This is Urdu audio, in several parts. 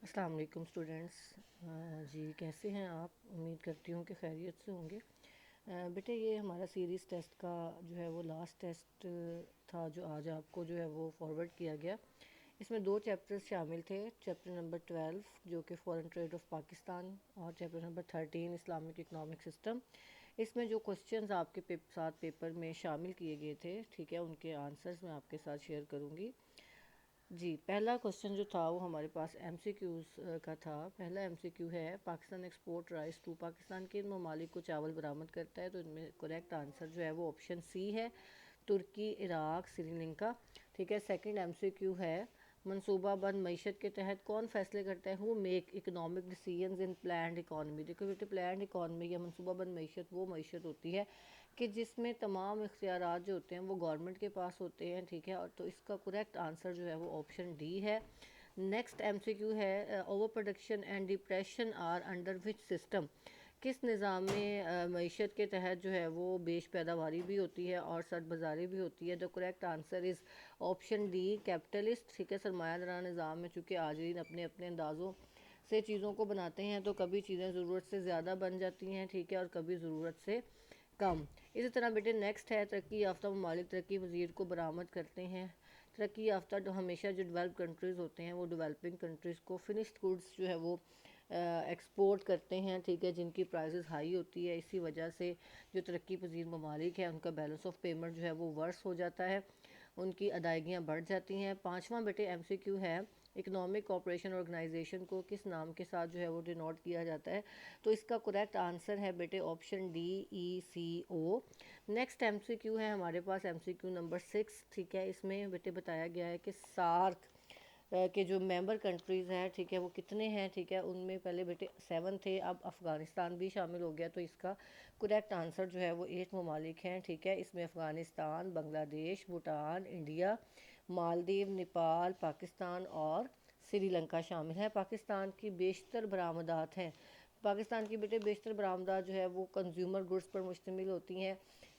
السلام علیکم اسٹوڈینٹس، جی کیسے ہیں آپ؟ امید کرتی ہوں کہ خیریت سے ہوں گے۔ بیٹے یہ ہمارا سیریز ٹیسٹ کا جو ہے وہ لاسٹ ٹیسٹ تھا جو آج آپ کو جو ہے وہ فارورڈ کیا گیا۔ اس میں 2 چیپٹرز شامل تھے، چیپٹر نمبر 12 جو کہ فورن ٹریڈ آف پاکستان اور chapter number 13 Islamic economic system. اس میں جو کوسچنز آپ کے ساتھ پیپر میں شامل کیے گئے تھے، ٹھیک ہے، ان کے آنسرز میں آپ کے ساتھ شیئر کروں گی۔ جی پہلا کوسچن جو تھا وہ ہمارے پاس ایم سی کیوز کا تھا۔ پہلا ایم سی کیو ہے، Pakistan export rice to Pakistan کے ممالک کو چاول برآمد کرتا ہے، تو ان میں کریکٹ آنسر جو ہے وہ آپشن سی ہے، ترکی، عراق، سری لنکا، ٹھیک ہے۔ سیکنڈ ایم سی کیو ہے، منصوبہ بند معیشت کے تحت کون فیصلے کرتا ہے؟ Who make economic decisions in planned economy. دیکھو بیٹے پلانڈ اکانومی یا منصوبہ بند معیشت وہ معیشت ہوتی ہے کہ جس میں تمام اختیارات جو ہوتے ہیں وہ گورنمنٹ کے پاس ہوتے ہیں، ٹھیک ہے، اور تو اس کا کریکٹ آنسر جو ہے وہ آپشن ڈی ہے۔ نیکسٹ ایم سی کیو ہے، over production and depression are under which system. کس نظام میں معیشت کے تحت جو ہے وہ بیش پیداواری بھی ہوتی ہے اور سرد بازاری بھی ہوتی ہے؟ The correct answer is option D, capitalist, ٹھیک ہے۔ سرمایہ دارانہ نظام میں چونکہ آجرین اپنے اپنے اندازوں سے چیزوں کو بناتے ہیں تو کبھی چیزیں ضرورت سے زیادہ بن جاتی ہیں، ٹھیک ہے، اور کبھی ضرورت سے کم۔ اسی طرح بیٹے نیکسٹ ہے، ترقی یافتہ ممالک ترقی پذیر کو برآمد کرتے ہیں۔ ترقی یافتہ جو ہمیشہ جو ڈیولپ کنٹریز ہوتے ہیں وہ ڈیولپنگ کنٹریز کو فنشڈ گڈس جو ہے وہ ایکسپورٹ کرتے ہیں، ٹھیک ہے، جن کی پرائزز ہائی ہوتی ہے۔ اسی وجہ سے جو ترقی پذیر ممالک ہیں ان کا بیلنس آف پیمنٹ جو ہے وہ ورس ہو جاتا ہے، ان کی ادائیگیاں بڑھ جاتی ہیں۔ پانچواں بیٹے ایم سی کیو ہے، اکنامک کوآپریشن آرگنائزیشن کو کس نام کے ساتھ جو ہے وہ ڈینوٹ کیا جاتا ہے؟ تو اس کا کریکٹ آنسر ہے بیٹے آپشن ڈی، ای سی او۔ نیکسٹ ایم سی کیو ہے ہمارے پاس ایم سی کیو نمبر 6، ٹھیک ہے۔ اس میں بیٹے بتایا گیا ہے کہ سارک کے جو ممبر کنٹریز ہیں، ٹھیک ہے، وہ کتنے ہیں؟ ٹھیک ہے، ان میں پہلے بیٹے 7 تھے، اب افغانستان بھی شامل ہو گیا، تو اس کا کریکٹ آنسر جو ہے وہ 8 ممالک ہیں، ٹھیک ہے۔ اس میں افغانستان، بنگلہ دیش، بھوٹان، انڈیا، مالدیو، نیپال، پاکستان اور سری لنکا شامل ہیں۔ پاکستان کی بیشتر برآمدات ہیں، پاکستان کی بیٹے بیشتر برآمدات جو ہے وہ کنزیومر گڈس پر مشتمل ہوتی ہیں،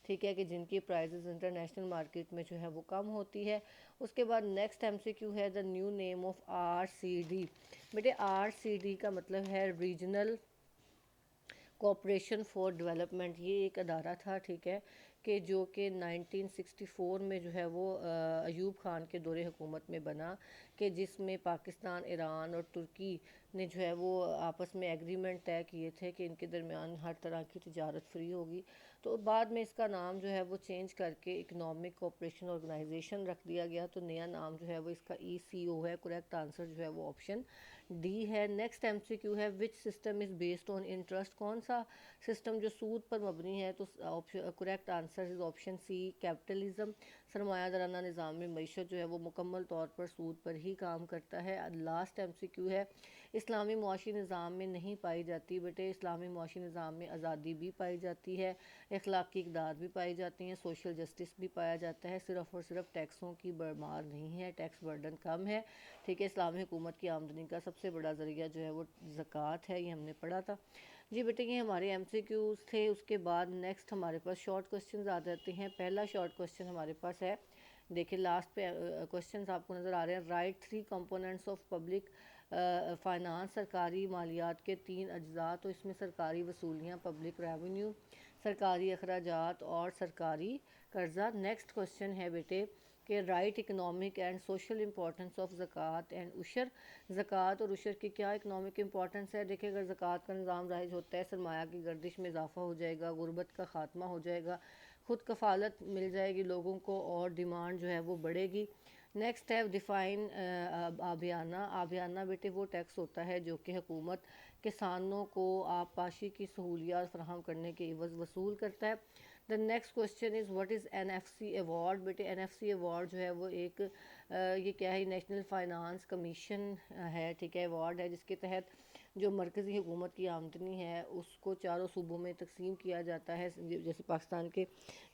ٹھیک ہے، کہ جن کی پرائزز انٹرنیشنل مارکیٹ میں جو ہے وہ کم ہوتی ہے۔ اس کے بعد نیکسٹ ایم سی کیو ہے، the new name of R C D. بیٹے آر سی ڈی کا مطلب ہے ریجنل کوآپریشن فار ڈیولپمنٹ۔ یہ ایک ادارہ تھا، ٹھیک ہے، کہ جو کہ 1964 میں جو ہے وہ ایوب خان کے دور حکومت میں بنا، کہ جس میں پاکستان، ایران اور ترکی نے جو ہے وہ آپس میں ایگریمنٹ طے کیے تھے کہ ان کے درمیان ہر طرح کی تجارت فری ہوگی۔ تو بعد میں اس کا نام جو ہے وہ چینج کر کے اکنامک کوآپریشن آرگنائزیشن رکھ دیا گیا، تو نیا نام جو ہے وہ اس کا ای سی او ہے۔ کریکٹ آنسر جو ہے وہ آپشن ڈی ہے۔ نیکسٹ ایم سی کیو ہے، which system is based on interest. کون سا سسٹم جو سود پر مبنی ہے؟ تو correct answer is option C, capitalism. سرمایہ دارانہ نظام میں معیشت جو ہے وہ مکمل طور پر سود پر ہی کام کرتا ہے۔ لاسٹ ایم سی کیو ہے، اسلامی معاشی نظام میں نہیں پائی جاتی۔ بیٹے اسلامی معاشی نظام میں آزادی بھی پائی جاتی ہے، اخلاقی اقدار بھی پائی جاتی ہیں، سوشل جسٹس بھی پایا جاتا ہے، صرف اور صرف ٹیکسوں کی بھرمار نہیں ہے، ٹیکس برڈن کم ہے، ٹھیک ہے۔ اسلامی حکومت کی آمدنی کا سب سے بڑا ذریعہ جو ہے وہ زکوٰۃ ہے، یہ ہم نے پڑھا تھا۔ جی بیٹے یہ ہمارے ایم سی کیوز تھے۔ اس کے بعد نیکسٹ ہمارے پاس شارٹ کوسچنز آ جاتے ہیں۔ پہلا شارٹ کوسچن ہمارے پاس ہے، دیکھیں لاسٹ پہ کوسچنز آپ کو نظر آ رہے ہیں، right 3 components of public finance. سرکاری مالیات کے 3 اجزاء، تو اس میں سرکاری وصولیاں، پبلک ریونیو، سرکاری اخراجات اور سرکاری قرضہ۔ نیکسٹ کوسچن ہے بیٹے کہ right economic and social importance of زکوٰۃ اینڈ عشر۔ زکوٰۃ اور عشر کی کیا اکنامک امپورٹنس ہے؟ دیکھیں اگر زکوٰۃ کا نظام رائج ہوتا ہے، سرمایہ کی گردش میں اضافہ ہو جائے گا، غربت کا خاتمہ ہو جائے گا، خود کفالت مل جائے گی لوگوں کو اور ڈیمانڈ جو ہے وہ بڑھے گی۔ نیکسٹ ہے ڈیفائن آبیانہ۔ آبیانہ بیٹے وہ ٹیکس ہوتا ہے جو کہ حکومت کسانوں کو آبپاشی کی سہولیات فراہم کرنے کے عوض وصول کرتا ہے۔ The next question is what is N F C award. بیٹے این ایف سی ایوارڈ جو ہے وہ ایک یہ کیا ہے، نیشنل فائنانس کمیشن ہے، ٹھیک ہے، ایوارڈ ہے، جس کے تحت جو مرکزی حکومت کی آمدنی ہے اس کو چاروں صوبوں میں تقسیم کیا جاتا ہے۔ جیسے پاکستان کے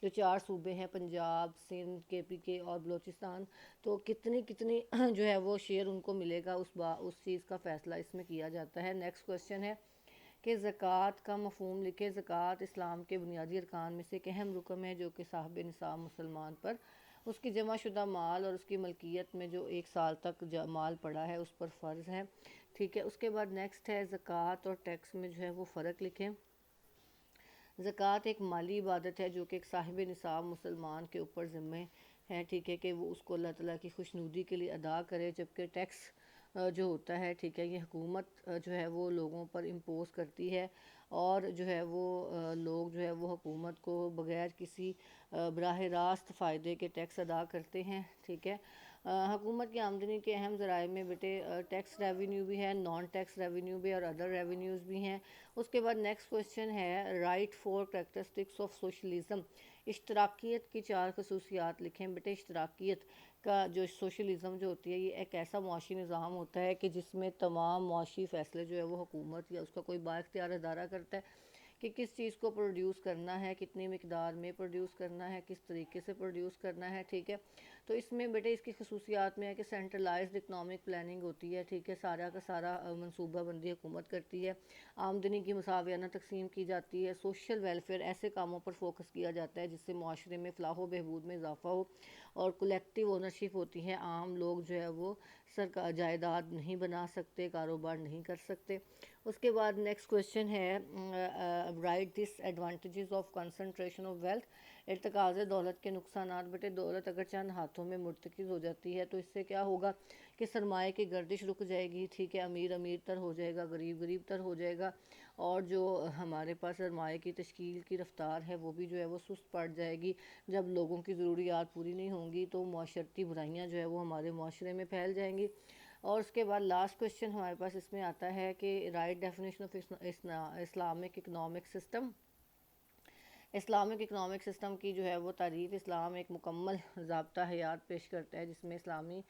جو 4 صوبے ہیں، پنجاب، سندھ، کے پی کے اور بلوچستان، تو کتنی کتنی جو ہے وہ شیئر ان کو ملے گا، اس چیز کا فیصلہ اس میں کیا جاتا ہے۔ نیکسٹ کوسچن ہے کہ زکوٰۃ کا مفہوم لکھے۔ زکوٰۃ اسلام کے بنیادی ارکان میں سے ایک اہم رکن ہے جو کہ صاحب نصاب مسلمان پر اس کی جمع شدہ مال اور اس کی ملکیت میں جو 1 سال تک مال پڑا ہے اس پر فرض ہے، ٹھیک ہے۔ اس کے بعد نیکسٹ ہے زکوٰۃ اور ٹیکس میں جو ہے وہ فرق لکھیں۔ زکوٰۃ ایک مالی عبادت ہے جو کہ ایک صاحب نصاب مسلمان کے اوپر ذمہ ہے، ٹھیک ہے، کہ وہ اس کو اللہ تعالیٰ کی خوشنودی کے لیے ادا کرے، جبکہ ٹیکس جو ہوتا ہے، ٹھیک ہے، یہ حکومت جو ہے وہ لوگوں پر امپوز کرتی ہے، اور جو ہے وہ لوگ جو ہے وہ حکومت کو بغیر کسی براہ راست فائدے کے ٹیکس ادا کرتے ہیں، ٹھیک ہے۔ حکومت کی آمدنی کے اہم ذرائع میں بیٹے ٹیکس ریونیو بھی ہے، نان ٹیکس ریونیو بھی، اور ادر ریونیوز بھی ہیں۔ اس کے بعد نیکسٹ کوشچن ہے write four characteristics of socialism, اشتراکیت کی 4 خصوصیات لکھیں۔ بیٹے اشتراکیت کا جو سوشلزم جو ہوتی ہے یہ ایک ایسا معاشی نظام ہوتا ہے کہ جس میں تمام معاشی فیصلے جو ہے وہ حکومت یا اس کا کوئی بااختیار ادارہ کرتا ہے کہ کس چیز کو پروڈیوس کرنا ہے، کتنی مقدار میں پروڈیوس کرنا ہے، کس طریقے سے پروڈیوس کرنا ہے، ٹھیک ہے۔ تو اس میں بیٹے اس کی خصوصیات میں ہے کہ سینٹرلائزڈ اکنامک پلاننگ ہوتی ہے، ٹھیک ہے، سارا کا سارا منصوبہ بندی حکومت کرتی ہے، آمدنی کی مساویانہ تقسیم کی جاتی ہے، سوشل ویلفیئر ایسے کاموں پر فوکس کیا جاتا ہے جس سے معاشرے میں فلاح و بہبود میں اضافہ ہو، اور کولیکٹیو اونرشپ ہوتی ہے، عام لوگ جو ہے وہ جائیداد نہیں بنا سکتے، کاروبار نہیں کر سکتے۔ اس کے بعد نیکسٹ کویشچن ہے right disadvantages of concentration of wealth, ارتکاز دولت کے نقصانات۔ بیٹے دولت اگر چند ہاتھوں میں مرتکز ہو جاتی ہے تو اس سے کیا ہوگا کہ سرمایہ کی گردش رک جائے گی، ٹھیک ہے، امیر امیر تر ہو جائے گا، غریب غریب تر ہو جائے گا، اور جو ہمارے پاس سرمایہ کی تشکیل کی رفتار ہے وہ بھی جو ہے وہ سست پڑ جائے گی۔ جب لوگوں کی ضروریات پوری نہیں ہوں گی تو معاشرتی برائیاں جو ہے وہ ہمارے معاشرے میں پھیل جائیں گی۔ اور اس کے بعد لاسٹ کویشچن ہمارے پاس اس میں آتا ہے کہ right definition of Islamic economic system. Islamic economic system کی جو ہے وہ تعریف، اسلام ایک مکمل ضابطہ حیات پیش کرتا ہے جس میں اسلامی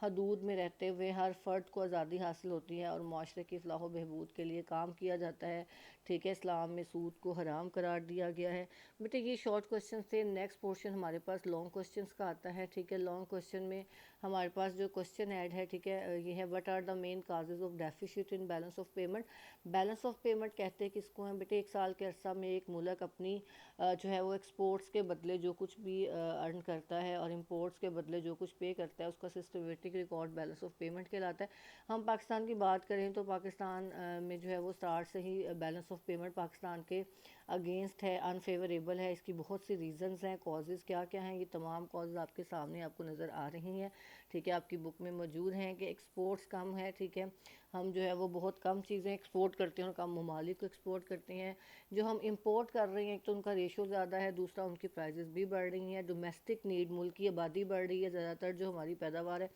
حدود میں رہتے ہوئے ہر فرد کو آزادی حاصل ہوتی ہے اور معاشرے کی فلاح و بہبود کے لیے کام کیا جاتا ہے، ٹھیک ہے۔ اسلام میں سود کو حرام قرار دیا گیا ہے۔ بیٹے یہ شارٹ کویشچنس تھے۔ نیکسٹ پورشن ہمارے پاس لانگ کویشچنس کا آتا ہے، ٹھیک ہے۔ لانگ کویشچن میں ہمارے پاس جو کویشچن ایڈ ہے، ٹھیک ہے، یہ ہے what are the main causes of deficit in balance of payment. Balance of payment کہتے ہیں کس کو ہیں بیٹے؟ 1 سال کے عرصہ میں ایک ملک اپنی جو ہے وہ ایکسپورٹس کے بدلے جو کچھ بھی ارن کرتا ہے اور امپورٹس کے بدلے جو کچھ پے کرتا ہے اس کا systematic record balance of payment کہلاتا ہے۔ ہم پاکستان کی بات کریں تو پاکستان میں جو ہے وہ اسٹارٹ سے ہی بیلنس آف پیمنٹ پاکستان کے اگینسٹ ہے، انفیوریبل ہے۔ اس کی بہت سی ریزنز ہیں، کازز کیا کیا ہیں، یہ تمام کازز آپ کے سامنے آپ کو نظر آ رہی ہیں، ٹھیک ہے، آپ کی بک میں موجود ہیں کہ ایکسپورٹس کم ہے، ٹھیک ہے، ہم جو ہے وہ بہت کم چیزیں ایکسپورٹ کرتے ہیں اور کم ممالک کو ایکسپورٹ کرتے ہیں۔ جو ہم امپورٹ کر رہے ہیں ایک تو ان کا ریشو زیادہ ہے، دوسرا ان کی پرائزز بھی بڑھ رہی ہیں، ڈومیسٹک نیڈ ملک کی آبادی بڑھ رہی ہے، زیادہ تر جو ہماری پیداوار ہے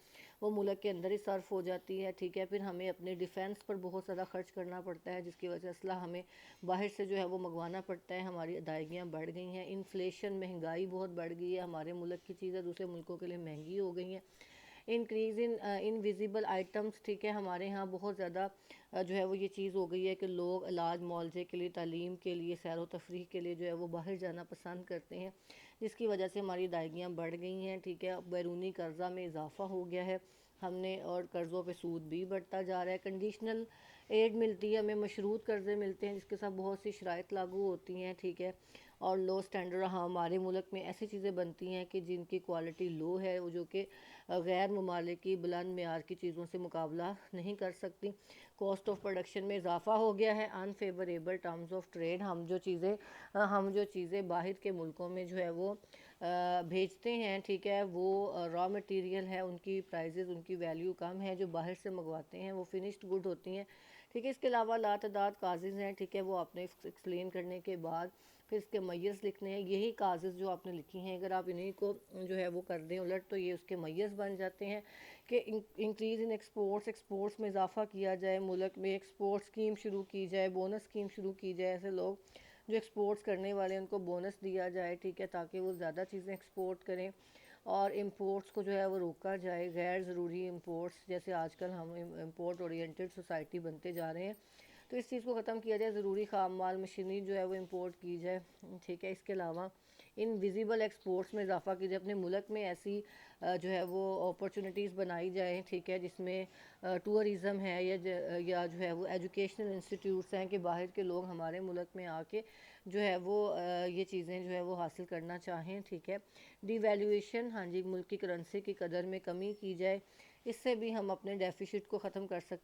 وہ ملک کے اندر ہی صرف ہو جاتی ہے، ٹھیک ہے۔ پھر ہمیں اپنے ڈیفینس پر بہت زیادہ خرچ کرنا پڑتا ہے جس کی وجہ سے اسلحہ ہمیں باہر سے جو ہے وہ منگوانا پڑتا ہے، ہماری ادائیگیاں بڑھ گئی ہیں، انفلیشن مہنگائی بہت بڑھ گئی ہے، ہمارے ملک کی چیزیں دوسرے ملکوں کے لیے مہنگی ہو گئی ہیں۔ انکریز ان انویزیبل آئٹمس، ٹھیک ہے، ہمارے ہاں بہت زیادہ جو ہے وہ یہ چیز ہو گئی ہے کہ لوگ علاج معالجے کے لیے، تعلیم کے لیے، سیر و تفریح کے لیے جو ہے وہ باہر جانا پسند کرتے ہیں، جس کی وجہ سے ہماری ادائیگیاں بڑھ گئی ہیں، ٹھیک ہے۔ بیرونی قرضہ میں اضافہ ہو گیا ہے ہم نے، اور قرضوں پہ سود بھی بڑھتا جا رہا ہے۔ کنڈیشنل ایڈ ملتی ہے ہمیں، مشروط قرضے ملتے ہیں جس کے ساتھ بہت سی شرائط لاگو ہوتی ہیں، ٹھیک ہے، اور لو سٹینڈرڈ ہمارے ملک میں ایسی چیزیں بنتی ہیں کہ جن کی کوالٹی لو ہے، وہ جو کہ غیر ممالک کی بلند معیار کی چیزوں سے مقابلہ نہیں کر سکتی۔ کاسٹ آف پروڈکشن میں اضافہ ہو گیا ہے۔ انفیوریبل ٹرمز آف ٹریڈ، ہم جو چیزیں باہر کے ملکوں میں جو ہے وہ بھیجتے ہیں، ٹھیک ہے، وہ را مٹیریل ہے، ان کی پرائزز، ان کی ویلیو کم ہے، جو باہر سے منگواتے ہیں وہ فنشڈ گڈ ہوتی ہیں، ٹھیک ہے۔ اس کے علاوہ لاتعداد کازز ہیں، ٹھیک ہے، وہ آپ نے ایکسپلین کرنے کے بعد پھر اس کے میز لکھنے ہیں۔ یہی کازز جو آپ نے لکھی ہیں اگر آپ انہیں کو جو ہے وہ کر دیں الٹ تو یہ اس کے میز بن جاتے ہیں کہ انکریز ان ایکسپورٹس میں اضافہ کیا جائے، ملک میں ایکسپورٹ اسکیم شروع کی جائے، بونس اسکیم شروع کی جائے، ایسے لوگ جو ایکسپورٹس کرنے والے ہیں ان کو بونس دیا جائے، ٹھیک ہے، تاکہ وہ زیادہ چیزیں ایکسپورٹ کریں، اور امپورٹس کو جو ہے وہ روکا جائے، غیر ضروری امپورٹس، جیسے آج کل ہم امپورٹ اورینٹڈ سوسائٹی بنتے جا رہے ہیں، تو اس چیز کو ختم کیا جائے، ضروری خام مال مشینری جو ہے وہ امپورٹ کی جائے، ٹھیک ہے۔ اس کے علاوہ ان ویزیبل ایکسپورٹس میں اضافہ کیجیے، اپنے ملک میں ایسی جو ہے وہ اپرچونیٹیز بنائی جائیں، ٹھیک ہے، جس میں ٹورازم ہے یا جو ہے وہ ایجوکیشنل انسٹیٹیوٹس ہیں کہ باہر کے لوگ ہمارے ملک میں آ کے جو ہے وہ یہ چیزیں جو ہے وہ حاصل کرنا چاہیں، ٹھیک ہے۔ ڈی ویلیویشن، ہاں جی، ملک کی کرنسی کی قدر میں کمی کی جائے، اس سے بھی ہم اپنے ڈیفیسٹ کو ختم کر سکتے